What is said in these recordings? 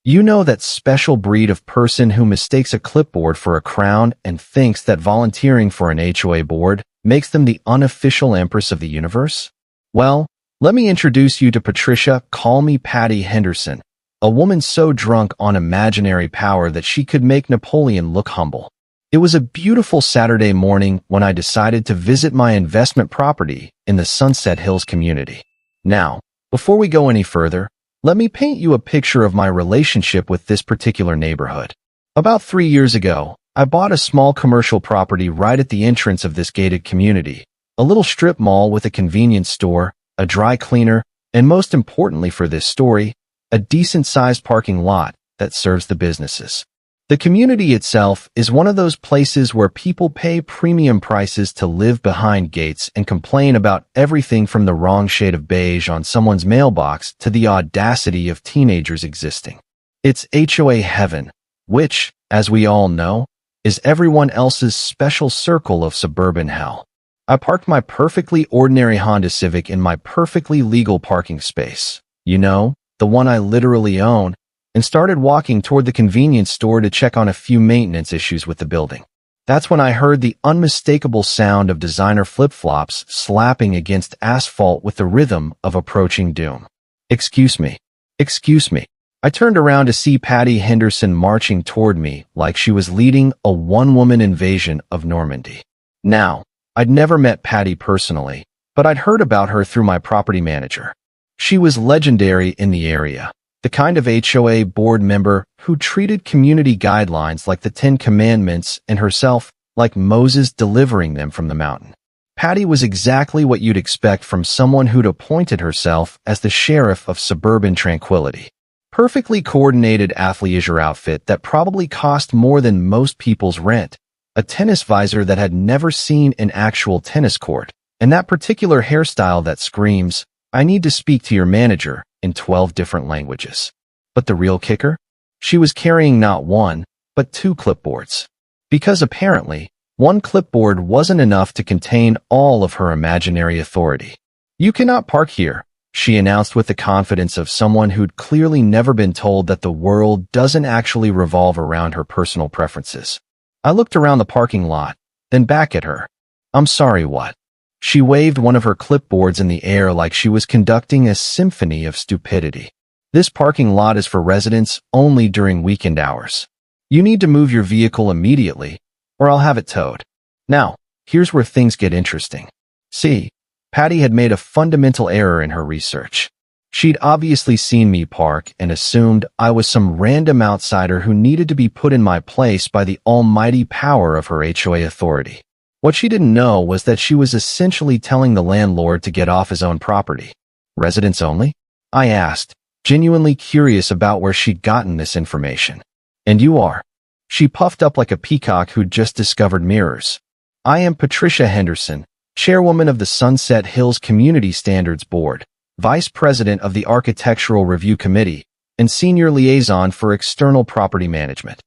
You know that special breed of person who mistakes a clipboard for a crown and thinks that volunteering for an HOA board makes them the unofficial empress of the universe? Well, let me introduce you to Patricia, call me Patty Henderson, a woman so drunk on imaginary power that she could make Napoleon look humble. It was a beautiful Saturday morning when I decided to visit my investment property in the Sunset Hills community. Now, before we go any further, let me paint you a picture of my relationship with this particular neighborhood. About 3 years ago, I bought a small commercial property right at the entrance of this gated community, a little strip mall with a convenience store, a dry cleaner, and most importantly for this story, a decent-sized parking lot that serves the businesses. The community itself is one of those places where people pay premium prices to live behind gates and complain about everything from the wrong shade of beige on someone's mailbox to the audacity of teenagers existing. It's HOA heaven, which, as we all know, is everyone else's special circle of suburban hell. I parked my perfectly ordinary Honda Civic in my perfectly legal parking space. You know, the one I literally own, and started walking toward the convenience store to check on a few maintenance issues with the building. That's when I heard the unmistakable sound of designer flip-flops slapping against asphalt with the rhythm of approaching doom. Excuse me. Excuse me. I turned around to see Patty Henderson marching toward me like she was leading a one-woman invasion of Normandy. Now, I'd never met Patty personally, but I'd heard about her through my property manager. She was legendary in the area. The kind of HOA board member who treated community guidelines like the Ten Commandments and herself like Moses delivering them from the mountain. Patty was exactly what you'd expect from someone who'd appointed herself as the sheriff of suburban tranquility. Perfectly coordinated athleisure outfit that probably cost more than most people's rent, a tennis visor that had never seen an actual tennis court, and that particular hairstyle that screams, "I need to speak to your manager," in 12 different languages. But the real kicker? She was carrying not one, but 2 clipboards. Because apparently, one clipboard wasn't enough to contain all of her imaginary authority. "You cannot park here," she announced with the confidence of someone who'd clearly never been told that the world doesn't actually revolve around her personal preferences. I looked around the parking lot, then back at her. "I'm sorry, what?" She waved one of her clipboards in the air like she was conducting a symphony of stupidity. "This parking lot is for residents only during weekend hours. You need to move your vehicle immediately, or I'll have it towed." Now, here's where things get interesting. See, Patty had made a fundamental error in her research. She'd obviously seen me park and assumed I was some random outsider who needed to be put in my place by the almighty power of her HOA authority. What she didn't know was that she was essentially telling the landlord to get off his own property. "Residents only?" I asked, genuinely curious about where she'd gotten this information. "And you are?" She puffed up like a peacock who'd just discovered mirrors. "I am Patricia Henderson, chairwoman of the Sunset Hills Community Standards Board, vice president of the Architectural Review Committee, and senior liaison for external property management."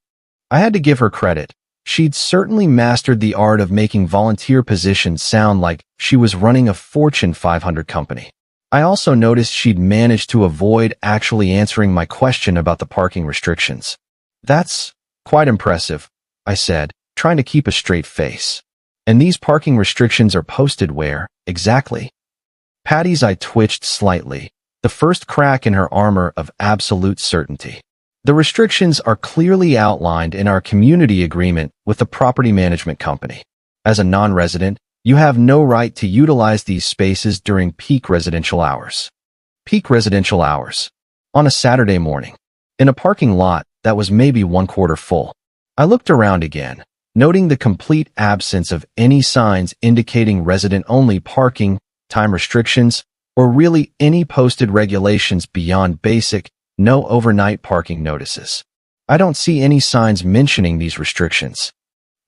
I had to give her credit. She'd certainly mastered the art of making volunteer positions sound like she was running a Fortune 500 company. I also noticed she'd managed to avoid actually answering my question about the parking restrictions. "That's quite impressive," I said, trying to keep a straight face. "And these parking restrictions are posted where, exactly?" Patty's eye twitched slightly, the first crack in her armor of absolute certainty. "The restrictions are clearly outlined in our community agreement with the property management company. As a non-resident, you have no right to utilize these spaces during peak residential hours." Peak residential hours. On a Saturday morning. In a parking lot that was maybe 1/4 full. I looked around again, noting the complete absence of any signs indicating resident-only parking, time restrictions, or really any posted regulations beyond basic, "No overnight parking" notices. I don't see any signs mentioning these restrictions.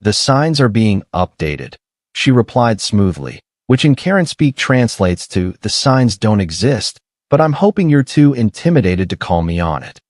"The signs are being updated," she replied smoothly, which in Karen speak translates to, "The signs don't exist, but I'm hoping you're too intimidated to call me on it."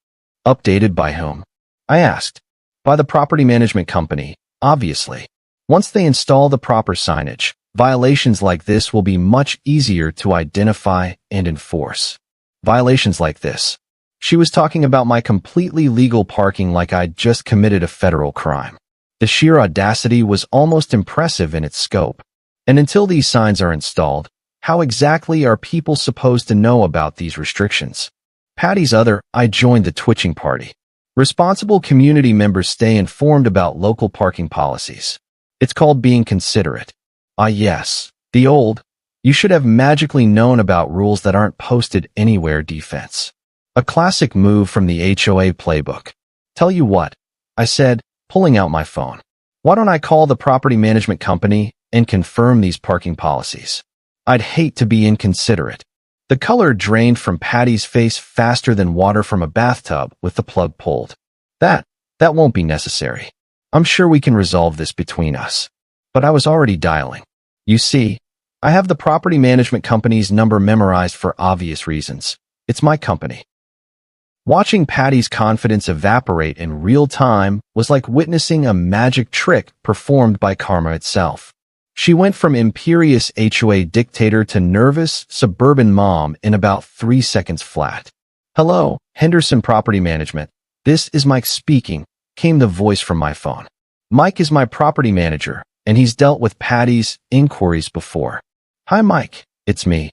"Updated by whom?" I asked. "By the property management company, obviously. Once they install the proper signage, violations like this will be much easier to identify and enforce." "Violations like this?" She was talking about my completely legal parking like I'd just committed a federal crime. The sheer audacity was almost impressive in its scope. And until these signs are installed, how exactly are people supposed to know about these restrictions? I joined the twitching party. Responsible community members stay informed about local parking policies. It's called being considerate. Ah yes, the old, you should have magically known about rules that aren't posted anywhere defense. A classic move from the HOA playbook. Tell you what, I said, pulling out my phone. Why don't I call the property management company and confirm these parking policies? I'd hate to be inconsiderate. The color drained from Patty's face faster than water from a bathtub with the plug pulled. That won't be necessary. I'm sure we can resolve this between us. But I was already dialing. You see, I have the property management company's number memorized for obvious reasons. It's my company. Watching Patty's confidence evaporate in real time was like witnessing a magic trick performed by karma itself. She went from imperious HOA dictator to nervous, suburban mom in about 3 seconds flat. Hello, Henderson Property Management. This is Mike speaking, came the voice from my phone. Mike is my property manager, and he's dealt with Patty's inquiries before. Hi, Mike. It's me,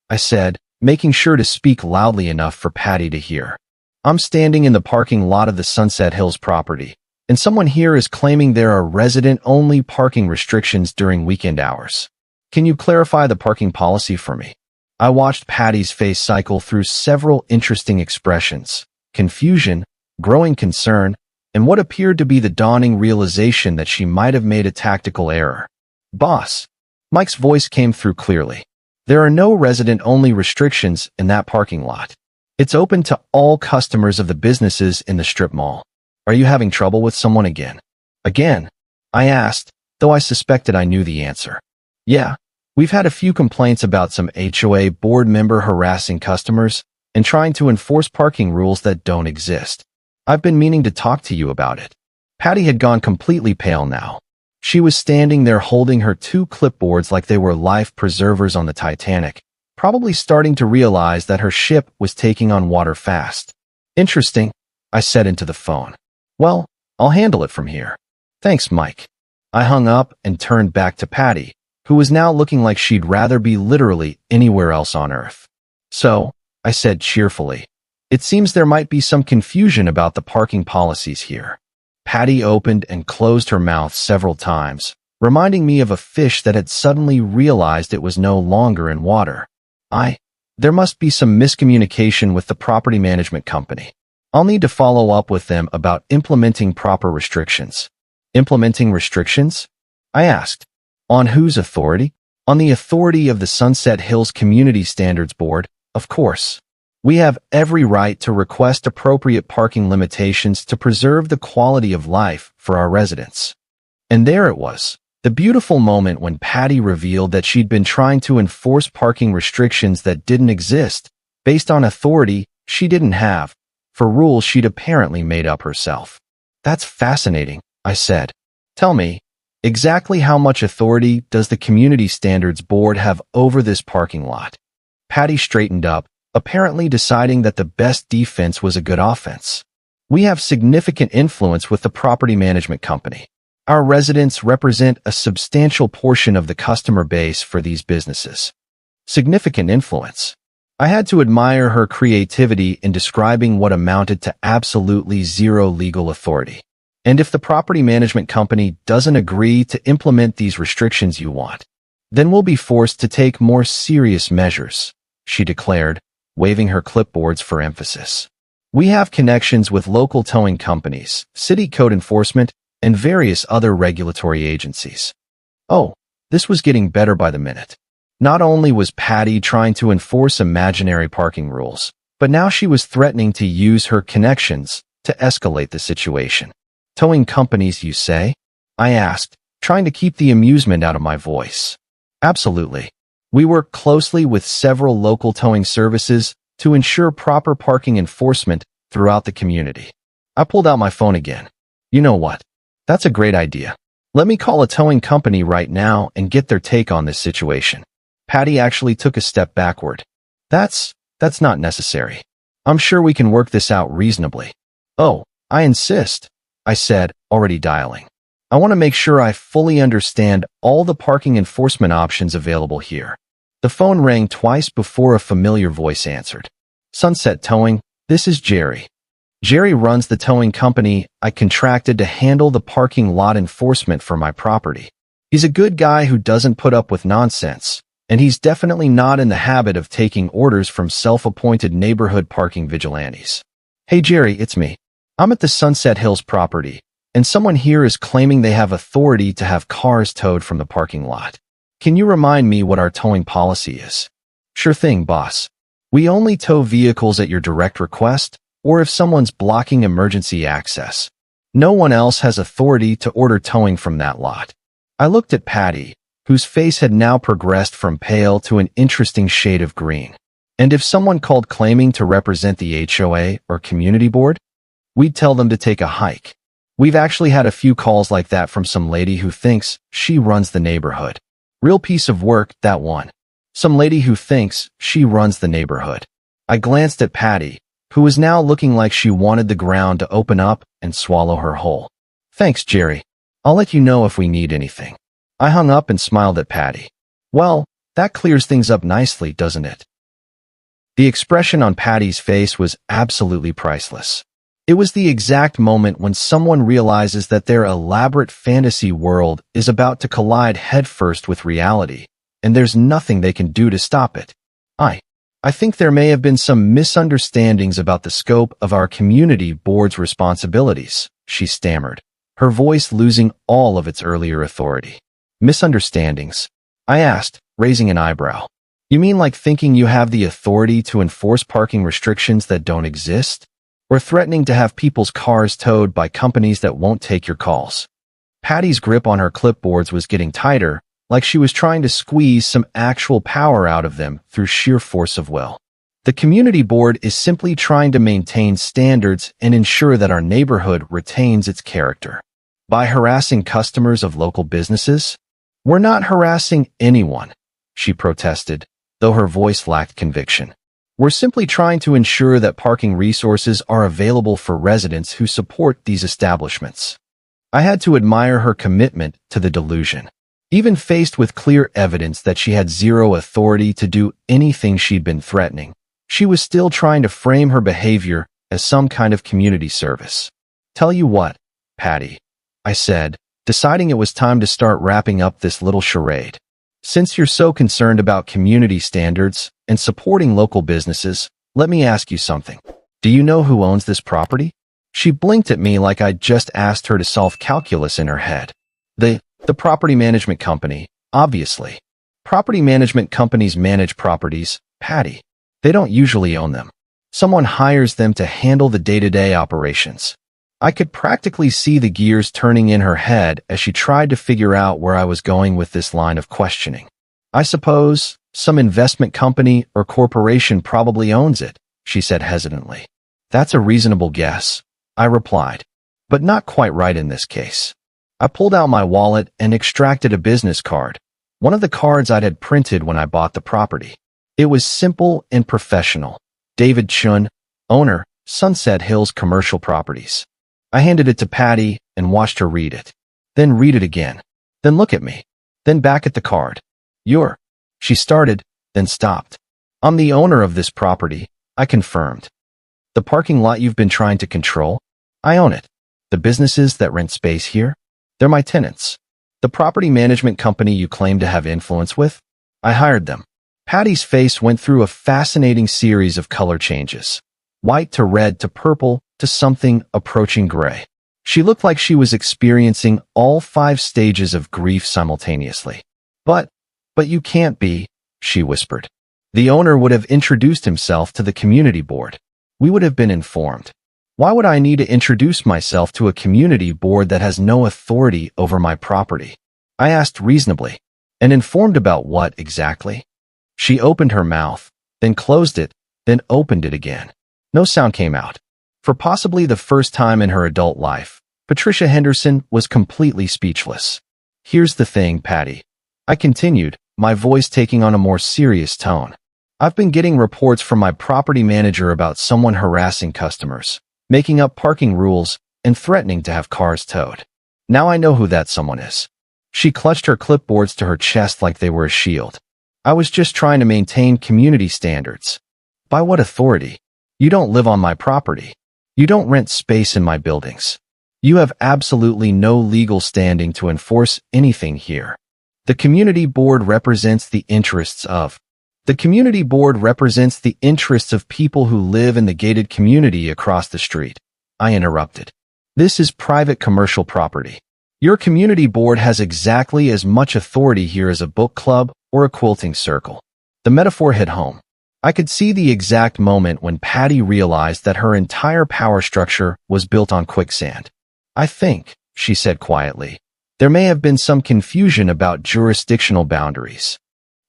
I said, making sure to speak loudly enough for Patty to hear. I'm standing in the parking lot of the Sunset Hills property, and someone here is claiming there are resident-only parking restrictions during weekend hours. Can you clarify the parking policy for me? I watched Patty's face cycle through several interesting expressions: confusion, growing concern, and what appeared to be the dawning realization that she might have made a tactical error. Boss, Mike's voice came through clearly. There are no resident-only restrictions in that parking lot. It's open to all customers of the businesses in the strip mall. Are you having trouble with someone again? Again? I asked, though I suspected I knew the answer. Yeah, we've had a few complaints about some HOA board member harassing customers and trying to enforce parking rules that don't exist. I've been meaning to talk to you about it. Patty had gone completely pale now. She was standing there holding her 2 clipboards like they were life preservers on the Titanic, probably starting to realize that her ship was taking on water fast. Interesting, I said into the phone. Well, I'll handle it from here. Thanks, Mike. I hung up and turned back to Patty, who was now looking like she'd rather be literally anywhere else on earth. So, I said cheerfully, it seems there might be some confusion about the parking policies here. Patty opened and closed her mouth several times, reminding me of a fish that had suddenly realized it was no longer in water. There must be some miscommunication with the property management company. I'll need to follow up with them about implementing proper restrictions. Implementing restrictions? I asked. On whose authority? On the authority of the Sunset Hills Community Standards Board, of course. We have every right to request appropriate parking limitations to preserve the quality of life for our residents. And there it was, the beautiful moment when Patty revealed that she'd been trying to enforce parking restrictions that didn't exist, based on authority she didn't have, for rules she'd apparently made up herself. That's fascinating, I said. Tell me, exactly how much authority does the Community Standards Board have over this parking lot? Patty straightened up, apparently deciding that the best defense was a good offense. We have significant influence with the property management company. Our residents represent a substantial portion of the customer base for these businesses. Significant influence. I had to admire her creativity in describing what amounted to absolutely zero legal authority. And if the property management company doesn't agree to implement these restrictions you want, then we'll be forced to take more serious measures, she declared, waving her clipboards for emphasis. We have connections with local towing companies, city code enforcement, and various other regulatory agencies. Oh, this was getting better by the minute. Not only was Patty trying to enforce imaginary parking rules, but now she was threatening to use her connections to escalate the situation. Towing companies, you say? I asked, trying to keep the amusement out of my voice. Absolutely. We work closely with several local towing services to ensure proper parking enforcement throughout the community. I pulled out my phone again. You know what? That's a great idea. Let me call a towing company right now and get their take on this situation. Patty actually took a step backward. That's not necessary. I'm sure we can work this out reasonably. Oh, I insist, I said, already dialing. I want to make sure I fully understand all the parking enforcement options available here. The phone rang twice before a familiar voice answered. Sunset Towing, this is Jerry. Jerry runs the towing company I contracted to handle the parking lot enforcement for my property. He's a good guy who doesn't put up with nonsense, and he's definitely not in the habit of taking orders from self-appointed neighborhood parking vigilantes. Hey Jerry, it's me. I'm at the Sunset Hills property, and someone here is claiming they have authority to have cars towed from the parking lot. Can you remind me what our towing policy is? Sure thing, boss. We only tow vehicles at your direct request, or if someone's blocking emergency access. No one else has authority to order towing from that lot. I looked at Patty, whose face had now progressed from pale to an interesting shade of green. And if someone called claiming to represent the HOA or community board, we'd tell them to take a hike. We've actually had a few calls like that from some lady who thinks she runs the neighborhood. Real piece of work, that one. Some lady who thinks she runs the neighborhood. I glanced at Patty, who was now looking like she wanted the ground to open up and swallow her whole. Thanks, Jerry. I'll let you know if we need anything. I hung up and smiled at Patty. Well, that clears things up nicely, doesn't it? The expression on Patty's face was absolutely priceless. It was the exact moment when someone realizes that their elaborate fantasy world is about to collide headfirst with reality, and there's nothing they can do to stop it. I think there may have been some misunderstandings about the scope of our community board's responsibilities, she stammered, her voice losing all of its earlier authority. Misunderstandings? I asked, raising an eyebrow. You mean like thinking you have the authority to enforce parking restrictions that don't exist? Or threatening to have people's cars towed by companies that won't take your calls? Patty's grip on her clipboards was getting tighter, like she was trying to squeeze some actual power out of them through sheer force of will. The community board is simply trying to maintain standards and ensure that our neighborhood retains its character. By harassing customers of local businesses? We're not harassing anyone, she protested, though her voice lacked conviction. We're simply trying to ensure that parking resources are available for residents who support these establishments. I had to admire her commitment to the delusion. Even faced with clear evidence that she had zero authority to do anything she'd been threatening, she was still trying to frame her behavior as some kind of community service. Tell you what, Patty, I said, deciding it was time to start wrapping up this little charade. Since you're so concerned about community standards and supporting local businesses, let me ask you something. Do you know who owns this property? She blinked at me like I'd just asked her to solve calculus in her head. The property management company, obviously. Property management companies manage properties, Patty. They don't usually own them. Someone hires them to handle the day-to-day operations. I could practically see the gears turning in her head as she tried to figure out where I was going with this line of questioning. I suppose some investment company or corporation probably owns it, she said hesitantly. That's a reasonable guess, I replied, but not quite right in this case. I pulled out my wallet and extracted a business card, one of the cards I had printed when I bought the property. It was simple and professional. David Chun, owner, Sunset Hills Commercial Properties. I handed it to Patty and watched her read it. Then read it again. Then look at me. Then back at the card. You're. She started, then stopped. I'm the owner of this property, I confirmed. The parking lot you've been trying to control? I own it. The businesses that rent space here? They're my tenants. The property management company you claim to have influence with? I hired them. Patty's face went through a fascinating series of color changes. White to red to purple to something approaching gray. She looked like she was experiencing all 5 stages of grief simultaneously. But you can't be, she whispered. The owner would have introduced himself to the community board. We would have been informed. Why would I need to introduce myself to a community board that has no authority over my property? I asked reasonably. And informed about what exactly? She opened her mouth, then closed it, then opened it again. No sound came out. For possibly the first time in her adult life, Patricia Henderson was completely speechless. Here's the thing, Patty. I continued, my voice taking on a more serious tone. I've been getting reports from my property manager about someone harassing customers, making up parking rules, and threatening to have cars towed. Now I know who that someone is." She clutched her clipboards to her chest like they were a shield. "I was just trying to maintain community standards." "By what authority? You don't live on my property. You don't rent space in my buildings. You have absolutely no legal standing to enforce anything here. The community board represents the interests of people who live in the gated community across the street," I interrupted. "This is private commercial property. Your community board has exactly as much authority here as a book club or a quilting circle." The metaphor hit home. I could see the exact moment when Patty realized that her entire power structure was built on quicksand. "I think," she said quietly, "there may have been some confusion about jurisdictional boundaries."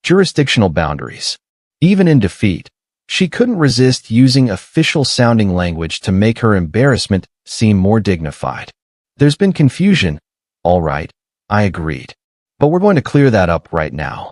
Jurisdictional boundaries. Even in defeat, she couldn't resist using official-sounding language to make her embarrassment seem more dignified. "There's been confusion. All right," I agreed. "But we're going to clear that up right now."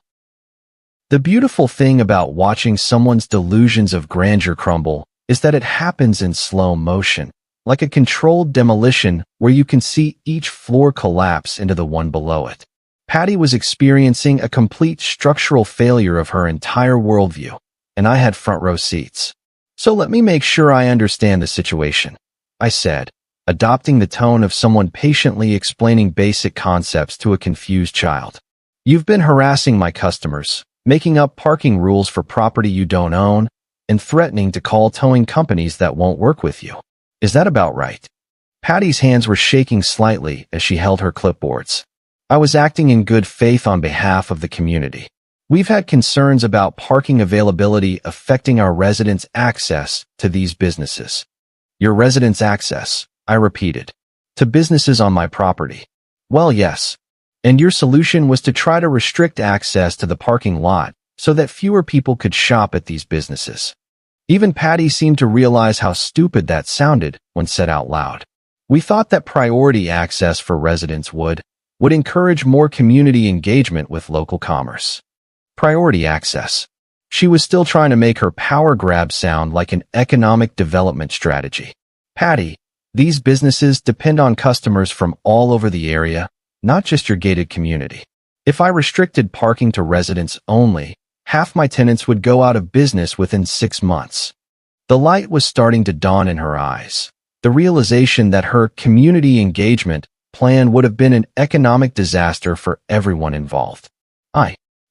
The beautiful thing about watching someone's delusions of grandeur crumble is that it happens in slow motion, like a controlled demolition where you can see each floor collapse into the one below it. Patty was experiencing a complete structural failure of her entire worldview, and I had front-row seats. "So let me make sure I understand the situation," I said, adopting the tone of someone patiently explaining basic concepts to a confused child. "You've been harassing my customers, making up parking rules for property you don't own, and threatening to call towing companies that won't work with you. Is that about right?" Patty's hands were shaking slightly as she held her clipboards. "I was acting in good faith on behalf of the community. We've had concerns about parking availability affecting our residents' access to these businesses." "Your residents' access," I repeated, "to businesses on my property." "Well, yes. And your solution was to try to restrict access to the parking lot so that fewer people could shop at these businesses." Even Patty seemed to realize how stupid that sounded when said out loud. "We thought that priority access for residents would encourage more community engagement with local commerce." Priority access. She was still trying to make her power grab sound like an economic development strategy. "Patty, these businesses depend on customers from all over the area, not just your gated community. If I restricted parking to residents only, half my tenants would go out of business within 6 months." The light was starting to dawn in her eyes. The realization that her community engagement plan would have been an economic disaster for everyone involved.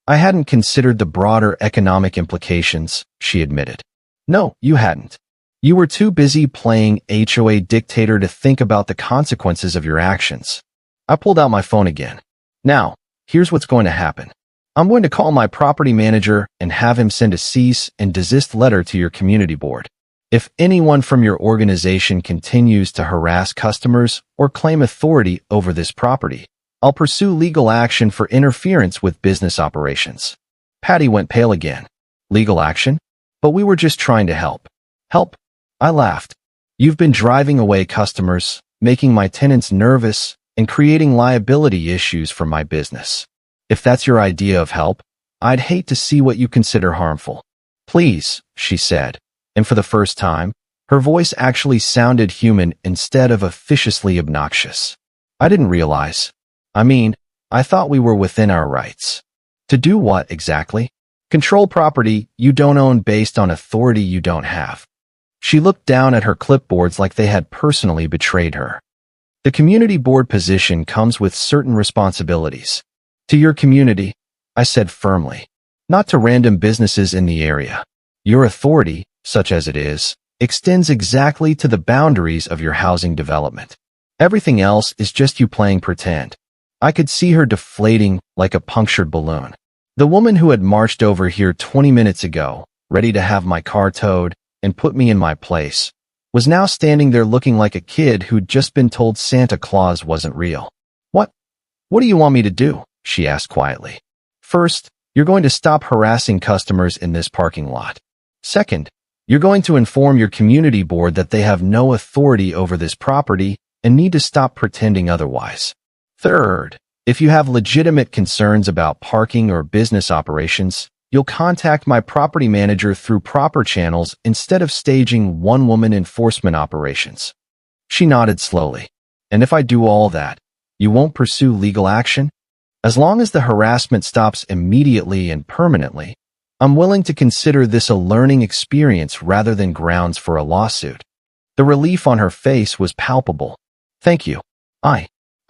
I hadn't considered the broader economic implications," she admitted. "No, you hadn't. You were too busy playing HOA dictator to think about the consequences of your actions." I pulled out my phone again. "Now, here's what's going to happen. I'm going to call my property manager and have him send a cease and desist letter to your community board. If anyone from your organization continues to harass customers or claim authority over this property, I'll pursue legal action for interference with business operations." Patty went pale again. "Legal action? But we were just trying to help." "Help?" I laughed. "You've been driving away customers, making my tenants nervous, and creating liability issues for my business. If that's your idea of help, I'd hate to see what you consider harmful." "Please," she said, and for the first time, her voice actually sounded human instead of officiously obnoxious. "I didn't realize. I thought we were within our rights." "To do what exactly?" "Control property you don't own based on authority you don't have." She looked down at her clipboards like they had personally betrayed her. "The community board position comes with certain responsibilities. To your community," I said firmly, "not to random businesses in the area. Your authority, such as it is, extends exactly to the boundaries of your housing development. Everything else is just you playing pretend." I could see her deflating like a punctured balloon. The woman who had marched over here 20 minutes ago, ready to have my car towed and put me in my place, was now standing there looking like a kid who'd just been told Santa Claus wasn't real. What do you want me to do?" she asked quietly. "First, you're going to stop harassing customers in this parking lot. Second, you're going to inform your community board that they have no authority over this property and need to stop pretending otherwise. Third, if you have legitimate concerns about parking or business operations, You'll contact my property manager through proper channels instead of staging one-woman enforcement operations. She nodded slowly. And if I do all that, you won't pursue legal action? As long as the harassment stops immediately and permanently, I'm willing to consider this a learning experience rather than grounds for a lawsuit. The relief on her face was palpable. Thank you. I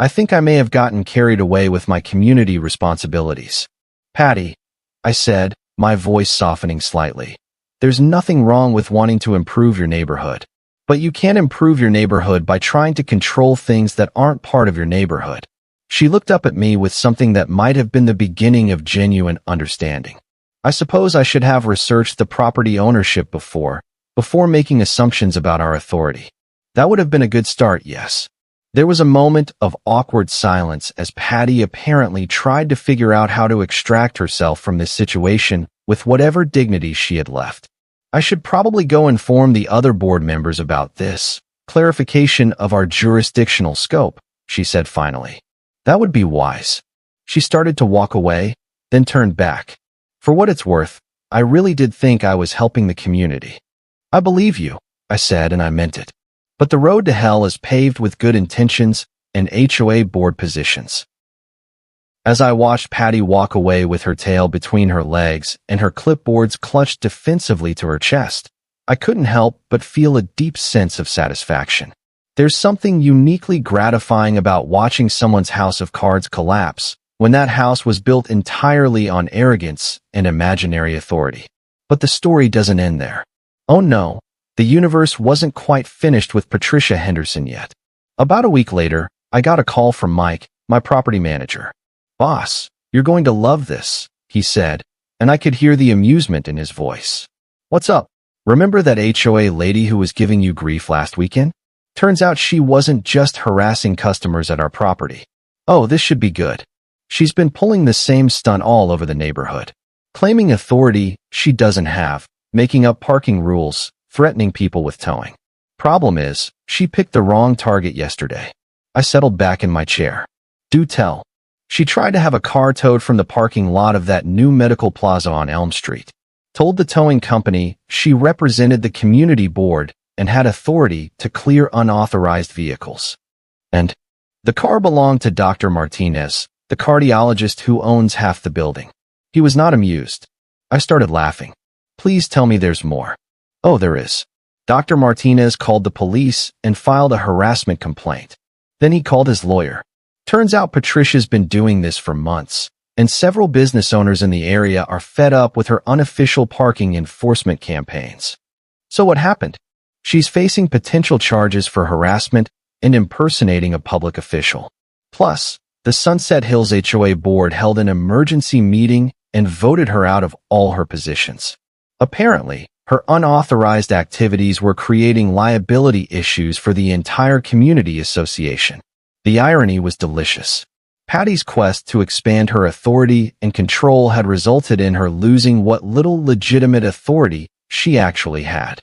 think I may have gotten carried away with my community responsibilities. Patty, I said, my voice softening slightly. There's nothing wrong with wanting to improve your neighborhood. But you can't improve your neighborhood by trying to control things that aren't part of your neighborhood. She looked up at me with something that might have been the beginning of genuine understanding. I suppose I should have researched the property ownership before making assumptions about our authority. That would have been a good start, yes. There was a moment of awkward silence as Patty apparently tried to figure out how to extract herself from this situation with whatever dignity she had left. I should probably go inform the other board members about this clarification of our jurisdictional scope, she said finally. That would be wise. She started to walk away, then turned back. For what it's worth, I really did think I was helping the community. I believe you, I said, and I meant it. But the road to hell is paved with good intentions and HOA board positions. As I watched Patty walk away with her tail between her legs and her clipboards clutched defensively to her chest, I couldn't help but feel a deep sense of satisfaction. There's something uniquely gratifying about watching someone's house of cards collapse when that house was built entirely on arrogance and imaginary authority. But the story doesn't end there. Oh no, the universe wasn't quite finished with Patricia Henderson yet. About a week later, I got a call from Mike, my property manager. Boss, you're going to love this, he said, and I could hear the amusement in his voice. What's up? Remember that HOA lady who was giving you grief last weekend? Turns out she wasn't just harassing customers at our property. Oh, this should be good. She's been pulling the same stunt all over the neighborhood. Claiming authority she doesn't have, making up parking rules, threatening people with towing. Problem is, she picked the wrong target yesterday. I settled back in my chair. Do tell. She tried to have a car towed from the parking lot of that new medical plaza on Elm Street. Told the towing company she represented the community board and had authority to clear unauthorized vehicles. And the car belonged to Dr. Martinez, the cardiologist who owns half the building. He was not amused. I started laughing. Please tell me there's more. Oh, there is. Dr. Martinez called the police and filed a harassment complaint. Then he called his lawyer. Turns out Patricia's been doing this for months, and several business owners in the area are fed up with her unofficial parking enforcement campaigns. So what happened? She's facing potential charges for harassment and impersonating a public official. Plus, the Sunset Hills HOA board held an emergency meeting and voted her out of all her positions. Apparently, her unauthorized activities were creating liability issues for the entire community association. The irony was delicious. Patty's quest to expand her authority and control had resulted in her losing what little legitimate authority she actually had.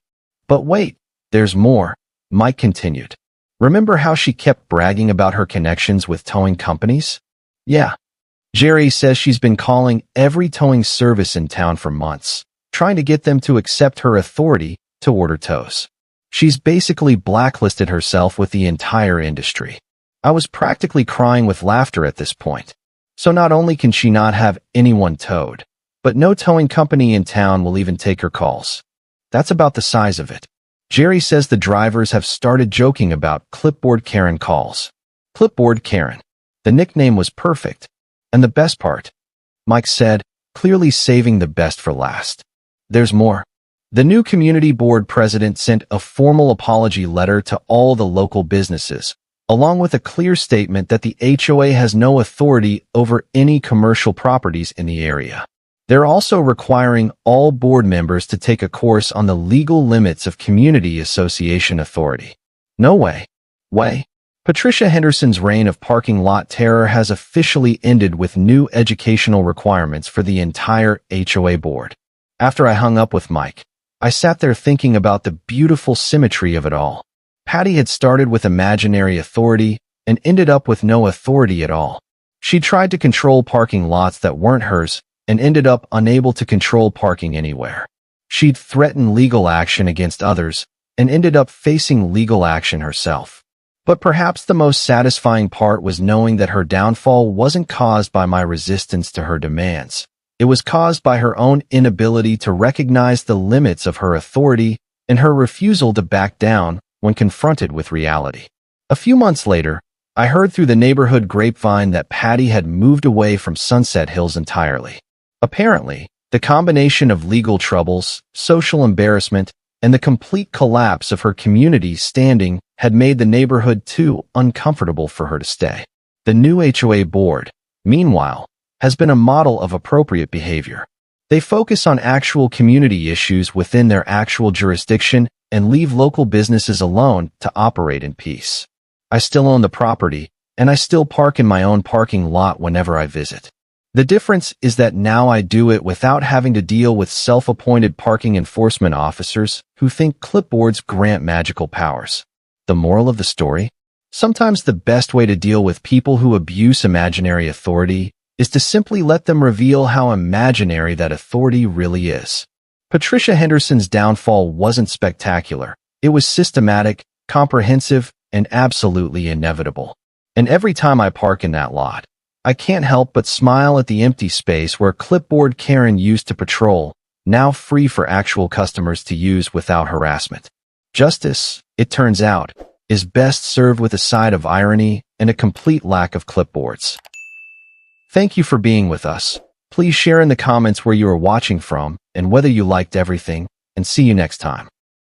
But wait, there's more, Mike continued. Remember how she kept bragging about her connections with towing companies? Yeah. Jerry says she's been calling every towing service in town for months, trying to get them to accept her authority to order tows. She's basically blacklisted herself with the entire industry. I was practically crying with laughter at this point. So not only can she not have anyone towed, but no towing company in town will even take her calls. That's about the size of it. Jerry says the drivers have started joking about Clipboard Karen calls. Clipboard Karen. The nickname was perfect. And the best part, Mike said, clearly saving the best for last. There's more. The new community board president sent a formal apology letter to all the local businesses, along with a clear statement that the HOA has no authority over any commercial properties in the area. They're also requiring all board members to take a course on the legal limits of community association authority. No way. Patricia Henderson's reign of parking lot terror has officially ended with new educational requirements for the entire HOA board. After I hung up with Mike, I sat there thinking about the beautiful symmetry of it all. Patty had started with imaginary authority and ended up with no authority at all. She tried to control parking lots that weren't hers and ended up unable to control parking anywhere. She'd threatened legal action against others and ended up facing legal action herself. But perhaps the most satisfying part was knowing that her downfall wasn't caused by my resistance to her demands. It was caused by her own inability to recognize the limits of her authority and her refusal to back down when confronted with reality. A few months later, I heard through the neighborhood grapevine that Patty had moved away from Sunset Hills entirely. Apparently, the combination of legal troubles, social embarrassment, and the complete collapse of her community's standing had made the neighborhood too uncomfortable for her to stay. The new HOA board, meanwhile, has been a model of appropriate behavior. They focus on actual community issues within their actual jurisdiction and leave local businesses alone to operate in peace. I still own the property, and I still park in my own parking lot whenever I visit. The difference is that now I do it without having to deal with self-appointed parking enforcement officers who think clipboards grant magical powers. The moral of the story? Sometimes the best way to deal with people who abuse imaginary authority is to simply let them reveal how imaginary that authority really is. Patricia Henderson's downfall wasn't spectacular. It was systematic, comprehensive, and absolutely inevitable. And every time I park in that lot, I can't help but smile at the empty space where clipboard Karen used to patrol, now free for actual customers to use without harassment. Justice, it turns out, is best served with a side of irony and a complete lack of clipboards. Thank you for being with us. Please share in the comments where you are watching from and whether you liked everything, and see you next time.